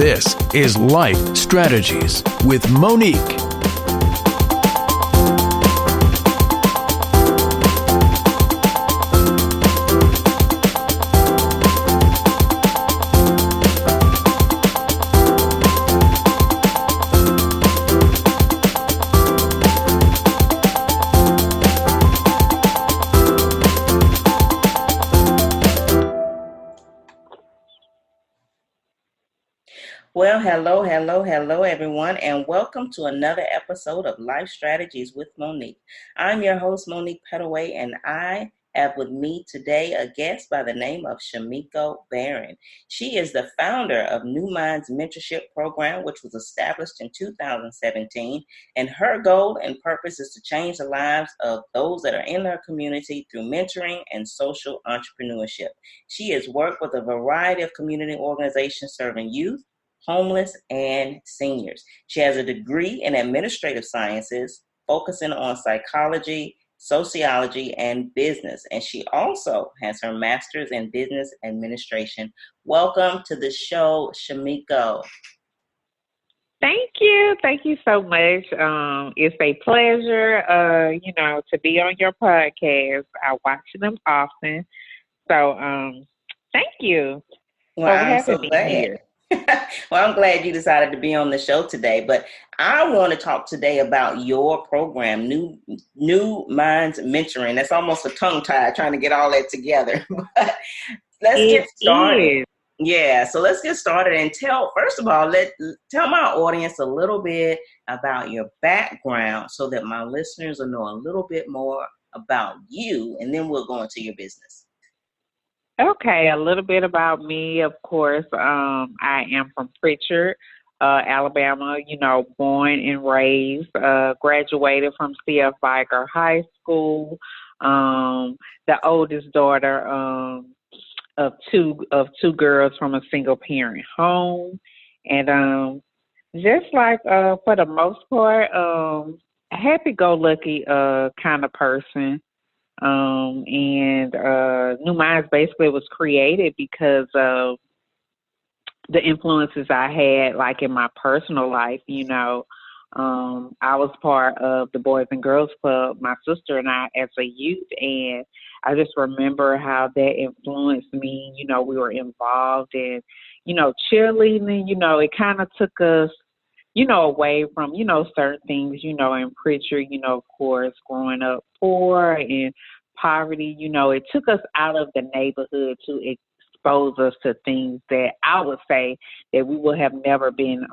This is Life Strategies with Monique. Well, hello, everyone, and welcome to another episode of Life Strategies with Monique. I'm your host, Monique Petaway, and I have with me today a guest by the name of Shameko Barren. She is the founder of Mindz Mentorship Program, which was established in 2017, and her goal and purpose is to change the lives of those that are in her community through mentoring and social entrepreneurship. She has worked with a variety of community organizations serving youth, homeless, and seniors. She has a degree in administrative sciences, focusing on psychology, sociology, and business. And she also has her master's in business administration. Welcome to the show, Shameko. Thank you. Thank you so much. It's a pleasure, to be on your podcast. I watch them often. So, thank you for having me here. Well, I'm glad you decided to be on the show today, but I want to talk today about your program, New Mindz Mentoring. That's almost a tongue tie trying to get all that together. But let's get started. Yeah, so let's get started and tell my audience a little bit about your background so that my listeners will know a little bit more about you, and then we'll go into your business. Okay, a little bit about me, of course. I am from Prichard, Alabama, born and raised, graduated from Vigor High School, the oldest daughter of two girls from a single parent home. And just like for the most part, happy-go-lucky kind of person. And New Mindz basically was created because of the influences I had, like in my personal life. I was part of the Boys and Girls Club, my sister and I, as a youth, and I just remember how that influenced me. We were involved in, cheerleading. It kind of took us, away from, certain things, in Prichard, of course, growing up poor and poverty, it took us out of the neighborhood to expose us to things that I would say that we would have never been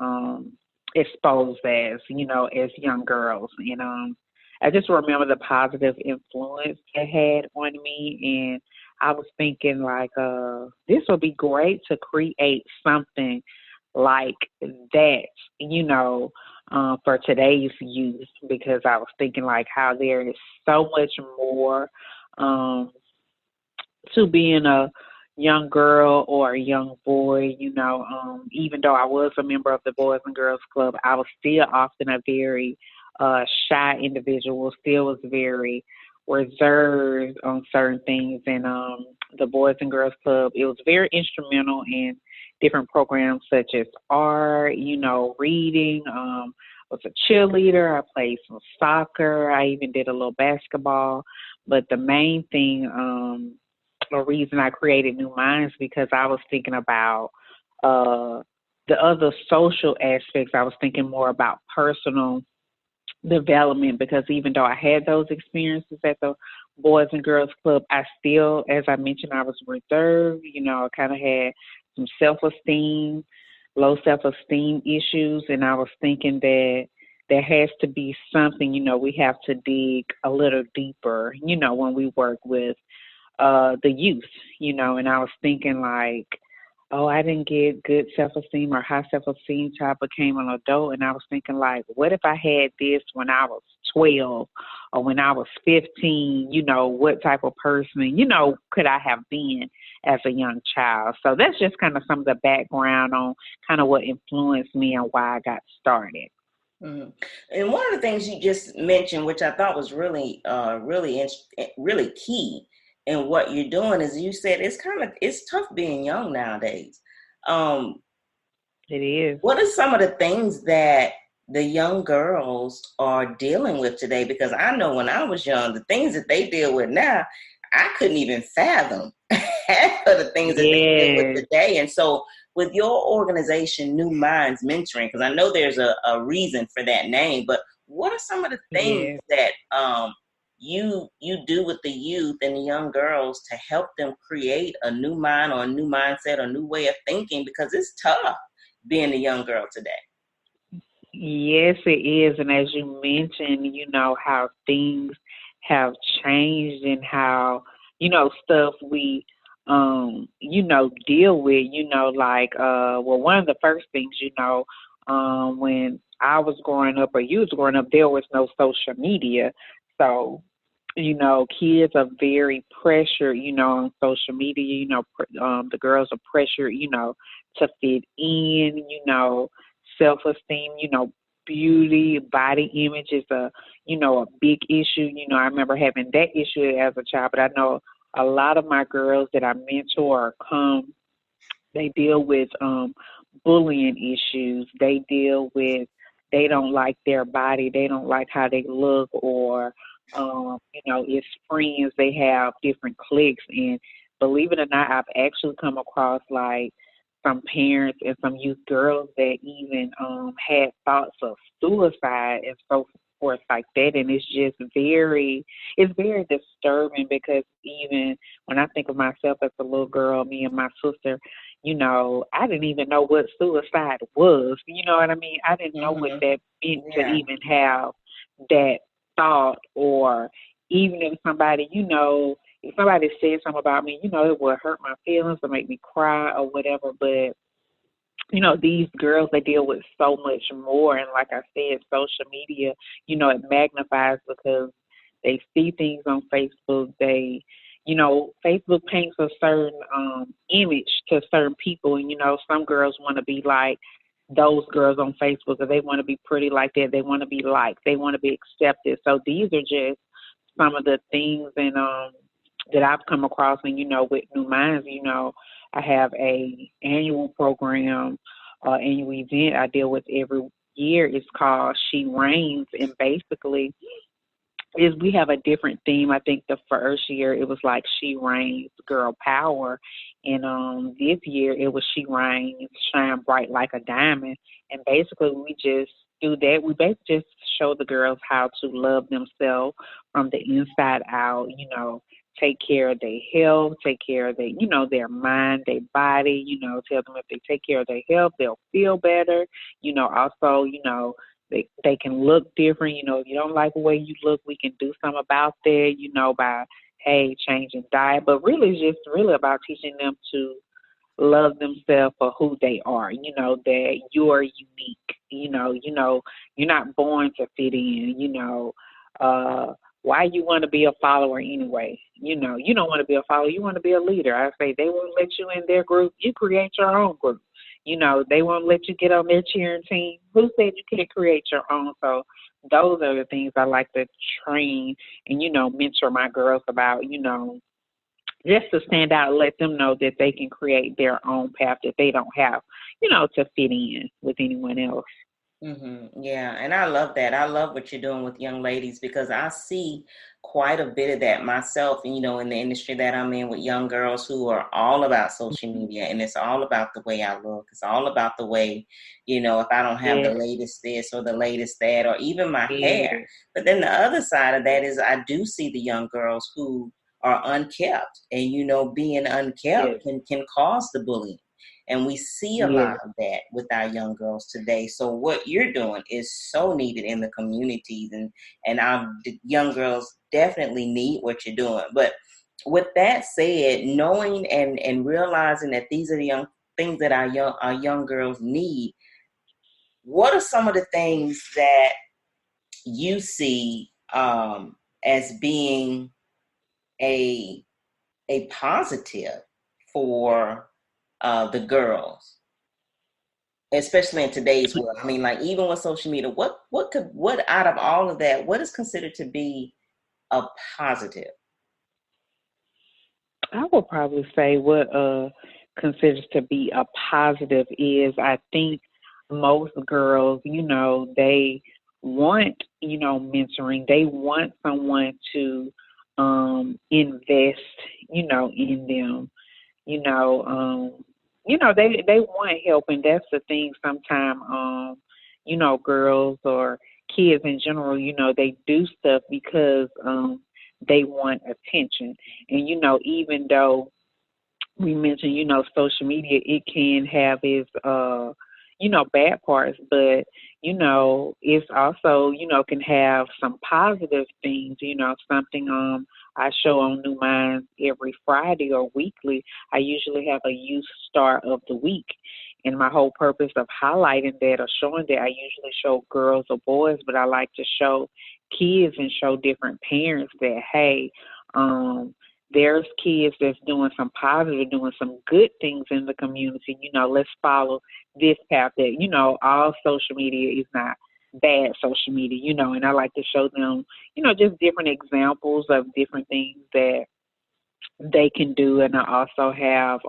exposed as young girls. And I just remember the positive influence it had on me. And I was thinking like, this would be great to create something like that, for today's youth, because I was thinking like how there is so much more to being a young girl or a young boy, even though I was a member of the Boys and Girls Club, I was still often a very shy individual, still was very reserved on certain things. And the Boys and Girls Club, it was very instrumental in different programs such as art, reading. I was a cheerleader. I played some soccer. I even did a little basketball. But the main thing, the reason I created New Mindz, because I was thinking about the other social aspects. I was thinking more about personal development, because even though I had those experiences at the Boys and Girls Club, I still, as I mentioned, I was reserved. I kind of had some low self-esteem issues, and I was thinking that there has to be something, we have to dig a little deeper, when we work with the youth, and I was thinking like, I didn't get good self-esteem or high self-esteem till I became an adult, and I was thinking like, what if I had this when I was 12 or when I was 15, what type of person, could I have been as a young child? So that's just kind of some of the background on kind of what influenced me and why I got started. Mm-hmm. And one of the things you just mentioned, which I thought was really key in what you're doing, is you said it's tough being young nowadays. It is. What are some of the things that the young girls are dealing with today? Because I know when I was young, the things that they deal with now, I couldn't even fathom half of the things that they deal with Yes. today. And so with your organization, New Mindz Mentoring, because I know there's a reason for that name, but what are some of the things Yes. that you do with the youth and the young girls to help them create a new mind or a new mindset or a new way of thinking? Because it's tough being a young girl today. Yes, it is. And as you mentioned, how things have changed and how, stuff we, deal with, one of the first things, when I was growing up or you was growing up, there was no social media. So, kids are very pressured, on social media, the girls are pressured, to fit in, self-esteem, beauty, body image is a big issue. I remember having that issue as a child, but I know a lot of my girls that I mentor they deal with bullying issues. They deal with, they don't like their body. They don't like how they look, or, it's friends. They have different cliques. And believe it or not, I've actually come across like some parents and some youth girls that even had thoughts of suicide and so forth like that. And it's very disturbing, because even when I think of myself as a little girl, me and my sister, I didn't even know what suicide was. You know what I mean? I didn't know what that meant to even have that thought, or even if somebody, if somebody said something about me, it would hurt my feelings or make me cry or whatever. But, these girls, they deal with so much more. And like I said, social media, it magnifies, because they see things on Facebook. Facebook paints a certain image to certain people. And, some girls want to be like those girls on Facebook, or they want to be pretty like that. They want to be liked. They want to be accepted. So these are just some of the things and that I've come across. And, with New Mindz, I have a annual program, annual event I deal with every year. It's called She Reigns, and basically we have a different theme. I think the first year it was like She Reigns, Girl Power, and this year it was She Reigns, Shine Bright Like a Diamond. And basically we just do that. We basically just show the girls how to love themselves from the inside out, take care of their health, take care of their, their mind, their body, tell them if they take care of their health, they'll feel better. Also, they can look different. If you don't like the way you look, we can do something about that, by, hey, changing diet. But really, it's just really about teaching them to love themselves for who they are, that you are unique, you're not born to fit in, why you want to be a follower anyway? You don't want to be a follower. You want to be a leader. I say they won't let you in their group. You create your own group. They won't let you get on their cheering team. Who said you can't create your own? So those are the things I like to train and, mentor my girls about, just to stand out and let them know that they can create their own path, that they don't have, to fit in with anyone else. Yeah, and I love that. I love what you're doing with young ladies, because I see quite a bit of that myself, in the industry that I'm in, with young girls who are all about social media, and it's all about the way I look. It's all about the way, if I don't have the latest this or the latest that, or even my hair. But then the other side of that is I do see the young girls who are unkept, and, being unkept can cause the bullying. And we see a lot of that with our young girls today. So what you're doing is so needed in the communities, and our young girls definitely need what you're doing. But with that said, knowing and realizing that these are the young things that our young girls need, what are some of the things that you see as being a positive for the girls, especially in today's world? I mean, like, even with social media, what out of all of that, what is considered to be a positive? I would probably say what considers to be a positive is I think most girls, they want, mentoring. They want someone to invest, in them. They want help, and that's the thing. Sometimes, girls or kids in general, they do stuff because they want attention. And even though we mentioned, social media, it can have its, bad parts, but, it's also, can have some positive things, something I show on New Minds every Friday or weekly. I usually have a youth star of the week. And my whole purpose of highlighting that or showing that, I usually show girls or boys, but I like to show kids and show different parents that, hey, there's kids that's doing some positive, doing some good things in the community. Let's follow this path that, all social media is not bad social media, and I like to show them, just different examples of different things that they can do. And I also have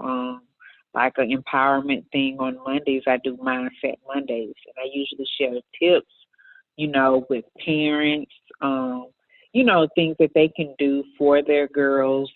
like an empowerment thing on Mondays. I do Mindset Mondays, and I usually share tips, with parents, things that they can do for their girls,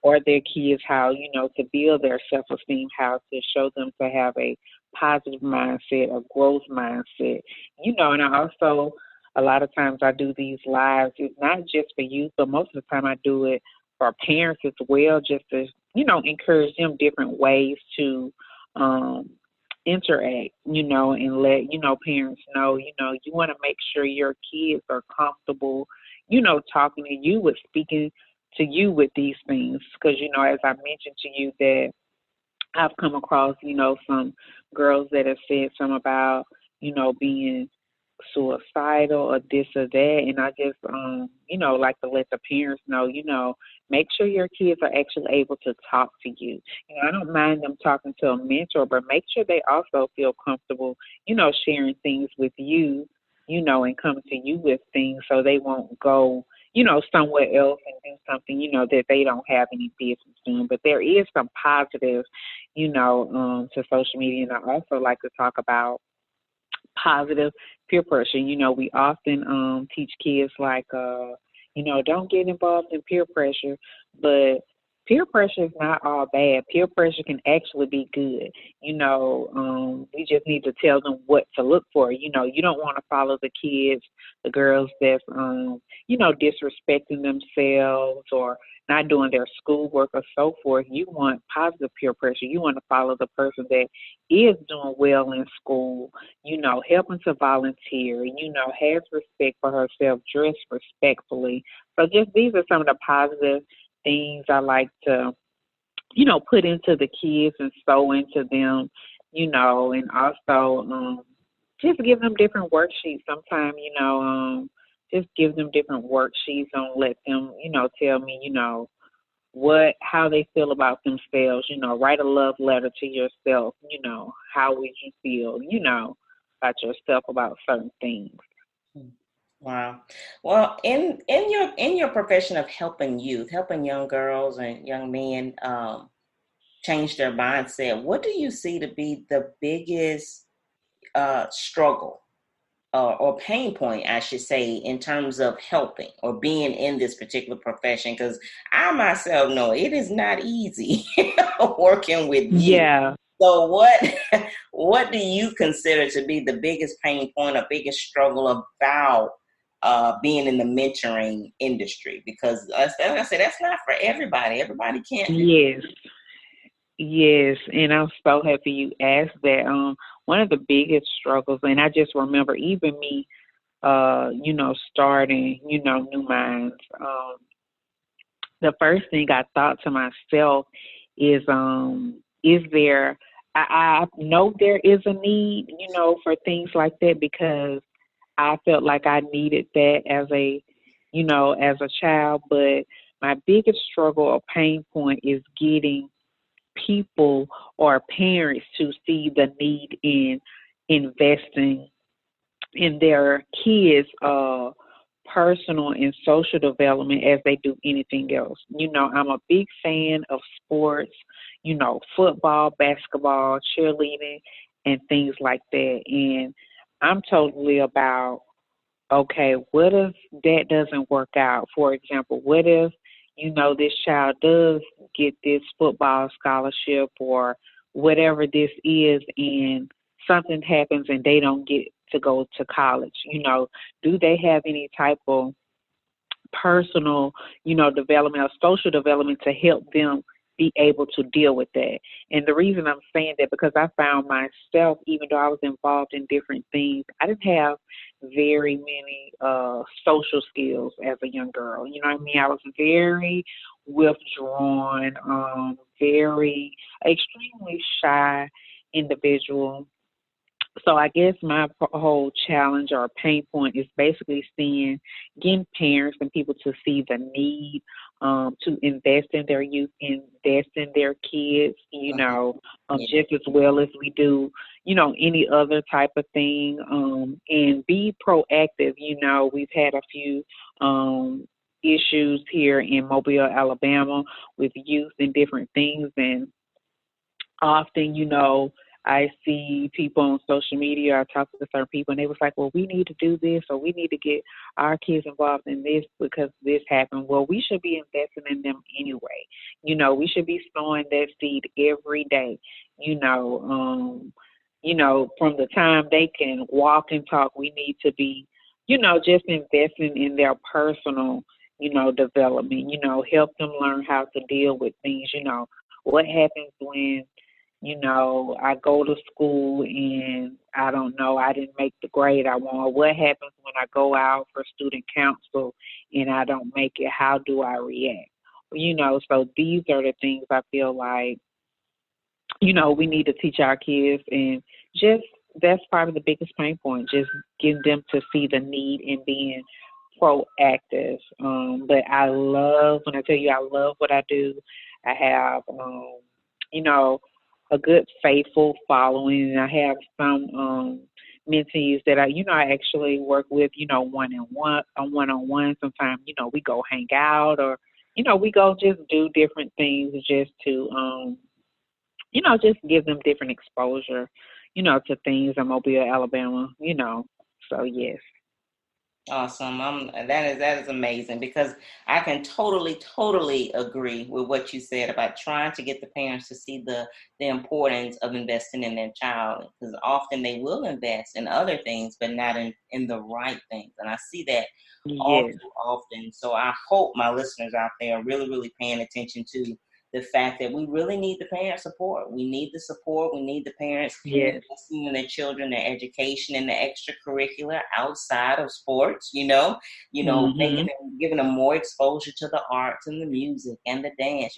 or their kids, how, to build their self-esteem, how to show them to have a positive mindset, a growth mindset, and I also, a lot of times I do these lives. It's not just for youth, but most of the time I do it for parents as well, just to, encourage them different ways to interact, and let, parents know, you want to make sure your kids are comfortable, talking to you with speaking to you with these things. Because, as I mentioned to you that I've come across, some girls that have said something about, being suicidal or this or that. And I just, like to let the parents know, make sure your kids are actually able to talk to you. I don't mind them talking to a mentor, but make sure they also feel comfortable, sharing things with you, and coming to you with things, so they won't go, somewhere else and do something, that they don't have any business doing. But there is some positive, to social media. And I also like to talk about positive peer pressure. We often teach kids like, don't get involved in peer pressure, but peer pressure is not all bad. Peer pressure can actually be good. We just need to tell them what to look for. You don't want to follow the kids, the girls that's, disrespecting themselves or not doing their schoolwork or so forth. You want positive peer pressure. You want to follow the person that is doing well in school, helping to volunteer, has respect for herself, dress respectfully. So just these are some of the positive things I like to, put into the kids and sow into them, and also just give them different worksheets. Sometimes, just give them different worksheets and let them, tell me, how they feel about themselves. Write a love letter to yourself. How would you feel, about yourself about certain things. Wow. Well, in your profession of helping youth, helping young girls and young men change their mindset, what do you see to be the biggest struggle or pain point, I should say, in terms of helping or being in this particular profession? Because I myself know it is not easy working with you. Yeah. So what do you consider to be the biggest pain point or biggest struggle about being in the mentoring industry? Because as I said, that's not for everybody. Everybody can't. Yes. And I'm so happy you asked that. One of the biggest struggles, and I just remember even me, starting, New Minds, the first thing I thought to myself is there, I know there is a need, for things like that, because I felt like I needed that as a child. But my biggest struggle or pain point is getting people or parents to see the need in investing in their kids' personal and social development as they do anything else. I'm a big fan of sports, football, basketball, cheerleading, and things like that. And I'm totally about, okay, what if that doesn't work out? For example, what if, this child does get this football scholarship or whatever this is, and something happens and they don't get to go to college? Do they have any type of personal, development or social development to help them be able to deal with that? And the reason I'm saying that, because I found myself, even though I was involved in different things, I didn't have very many social skills as a young girl. You know what I mean? I was very withdrawn, very extremely shy individual. So I guess my whole challenge or pain point is basically getting parents and people to see the need to invest in their youth, invest in their kids, just as well as we do, any other type of thing, and be proactive. We've had a few issues here in Mobile, Alabama with youth and different things, and often, I see people on social media, I talk to certain people, and they was like, well, we need to do this, or we need to get our kids involved in this because this happened. Well, we should be investing in them anyway. We should be sowing that seed every day, from the time they can walk and talk, we need to be, just investing in their personal, development, help them learn how to deal with things. What happens when, I go to school and I don't know, I didn't make the grade I want. What happens when I go out for student council and I don't make it? How do I react? So these are the things I feel like, we need to teach our kids, and just that's probably the biggest pain point, just getting them to see the need in being proactive. But I love what I do. I have, a good faithful following, and I have some mentees that I actually work with, one-on-one. Sometimes, we go hang out, or, we go just do different things just to, just give them different exposure, to things in Mobile, Alabama, so yes. Awesome. That is amazing, because I can totally agree with what you said about trying to get the parents to see the importance of investing in their child, because often they will invest in other things, but not in the right things. And I see that all too often. So I hope my listeners out there are really paying attention to the fact that we really need the parent support. We need the support. We need the parents investing in their children, their education, and the extracurricular outside of sports, giving them more exposure to the arts and the music and the dance,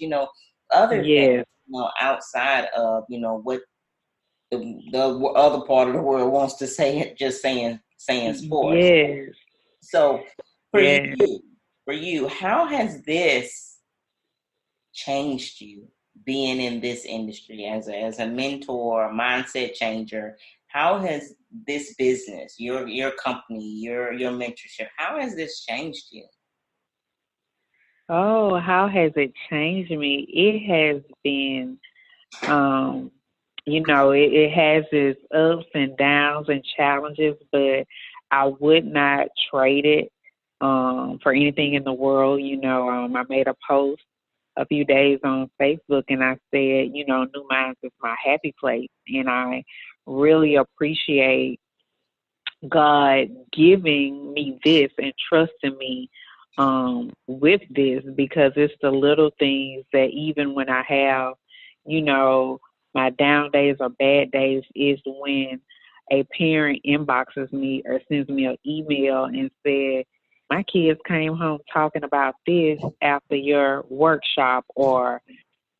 other things, outside of, what the other part of the world wants to say, just saying sports. Yes. So for you, how has this changed you being in this industry as a mentor, a mindset changer? How has this business, your company, your mentorship, how has this changed you? Oh, how has it changed me? It has been, it has its ups and downs and challenges, but I would not trade it for anything in the world. I made a post a few days on Facebook, and I said, New Mindz is my happy place, and I really appreciate God giving me this and trusting me with this, because it's the little things that even when I have, my down days or bad days, is when a parent inboxes me or sends me an email and said, my kids came home talking about this after your workshop, or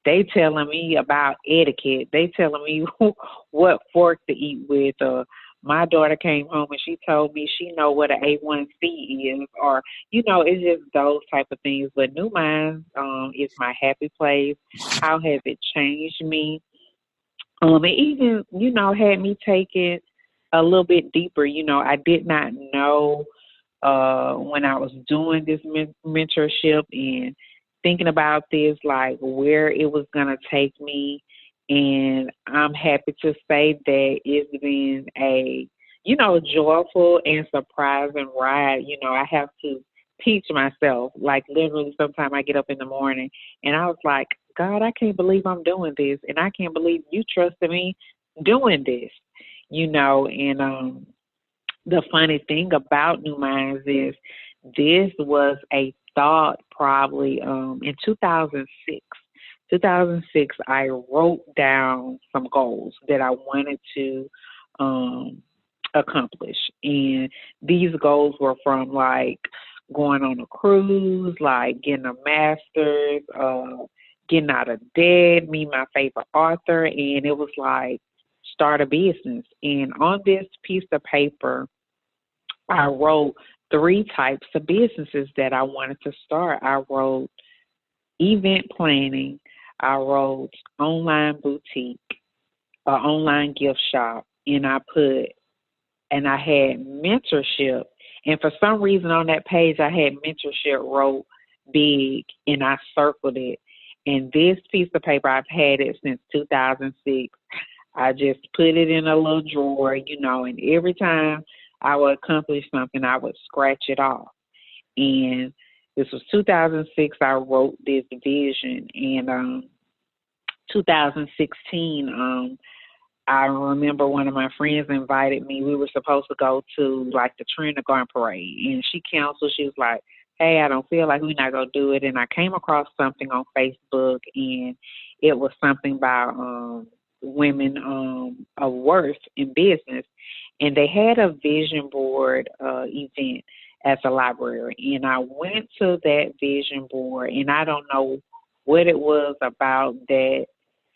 they telling me about etiquette. They telling me what fork to eat with, or my daughter came home and she told me she know what an A1C is, or, it's just those type of things. But New Mindz is my happy place. How has it changed me? It even, had me take it a little bit deeper. I did not know when I was doing this mentorship and thinking about this, like where it was going to take me. And I'm happy to say that it's been a, joyful and surprising ride. I have to teach myself, like literally sometimes I get up in the morning and I was like, God, I can't believe I'm doing this. And I can't believe you trusted me doing this, and the funny thing about New Minds is this was a thought probably in 2006. 2006, I wrote down some goals that I wanted to accomplish. And these goals were from like going on a cruise, like getting a master's, getting out of debt, meet my favorite author, and it was like start a business. And on this piece of paper, I wrote 3 types of businesses that I wanted to start. I wrote event planning, I wrote online boutique, online gift shop, and I had mentorship. And for some reason on that page, I had mentorship wrote big, and I circled it. And this piece of paper, I've had it since 2006. I just put it in a little drawer, and every time I would accomplish something, I would scratch it off. And this was 2006, I wrote this vision. And 2016, I remember one of my friends invited me. We were supposed to go to like the Trinity Garden Parade, and she canceled. She was like, hey, I don't feel like we're not going to do it. And I came across something on Facebook, and it was something about women of worth in business. And they had a vision board event at the library. And I went to that vision board, and I don't know what it was about that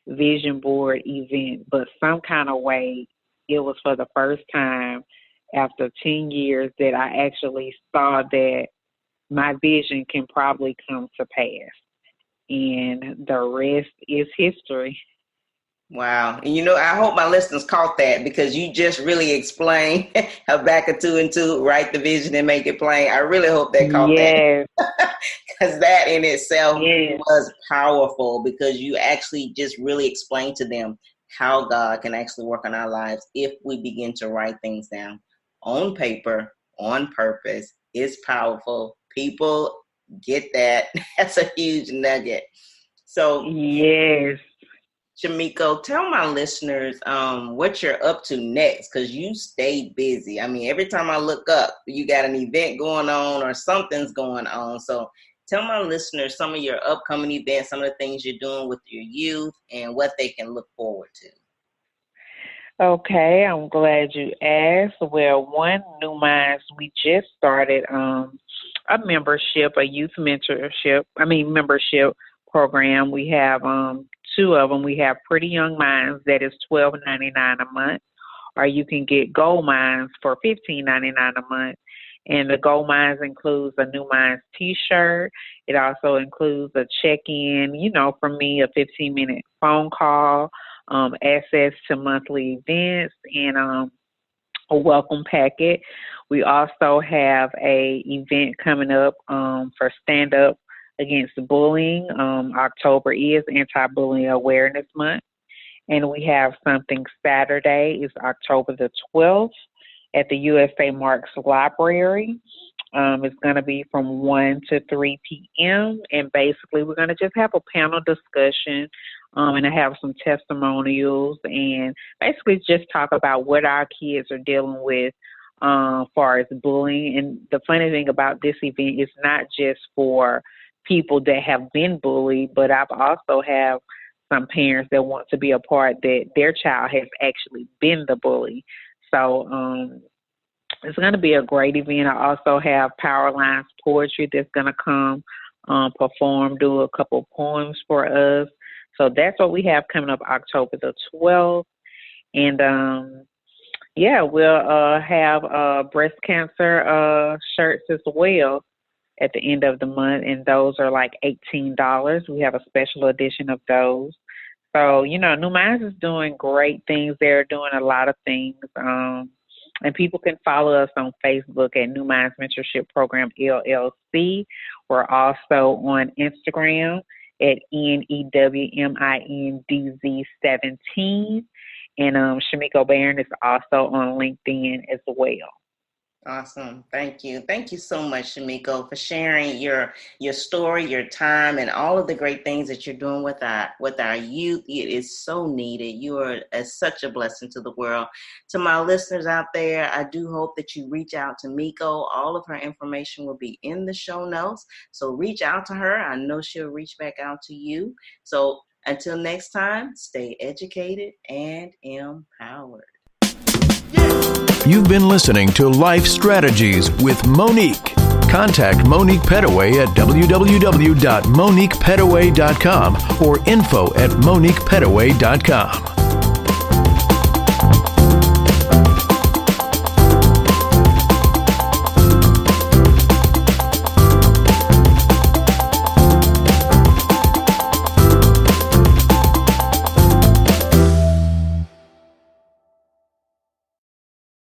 vision board event, but some kind of way it was for the first time after 10 years that I actually saw that my vision can probably come to pass. And the rest is history. Wow. And I hope my listeners caught that, because you just really explained how back of 2 and 2, write the vision and make it plain. I really hope they caught that. Because that in itself was powerful, because you actually just really explained to them how God can actually work on our lives if we begin to write things down on paper, on purpose. It's powerful. People get that. That's a huge nugget. So, yes. Shameko, tell my listeners what you're up to next, because you stay busy. I mean, every time I look up, you got an event going on or something's going on. So tell my listeners some of your upcoming events, some of the things you're doing with your youth, and what they can look forward to. Okay, I'm glad you asked. Well, one New Minds, we just started a membership, a youth membership program. We have 2 of them. We have Pretty Young Minds, that is $12.99 a month, or you can get Gold Minds for $15.99 a month. And the Gold Minds includes a New Minds T-shirt. It also includes a check-in, from me, a 15-minute phone call, access to monthly events, and a welcome packet. We also have a event coming up for Stand Up Against Bullying. October is Anti-Bullying Awareness Month. And we have something Saturday, it's October the 12th at the USA Marks Library. It's going to be from 1 to 3 p.m. And basically we're going to just have a panel discussion and I have some testimonials and basically just talk about what our kids are dealing with as far as bullying. And the funny thing about this event is not just for people that have been bullied, but I've also have some parents that want to be a part that their child has actually been the bully. So it's going to be a great event. I also have Power Lines Poetry that's going to come perform, do a couple poems for us. So that's what we have coming up October the 12th. And we'll have breast cancer shirts as well at the end of the month, and those are like $18. We have a special edition of those. So, New Minds is doing great things. They're doing a lot of things. And people can follow us on Facebook at New Mindz Mentorship Program LLC. We're also on Instagram at NEWMINDZ17. And Shameko Barren is also on LinkedIn as well. Awesome. Thank you. Thank you so much, Shameko, for sharing your story, your time, and all of the great things that you're doing with our youth. It is so needed. You are such a blessing to the world. To my listeners out there, I do hope that you reach out to Miko. All of her information will be in the show notes. So reach out to her. I know she'll reach back out to you. So until next time, stay educated and empowered. You've been listening to Life Strategies with Monique. Contact Monique Pettaway at www.moniquepettaway.com or info@moniquepettaway.com.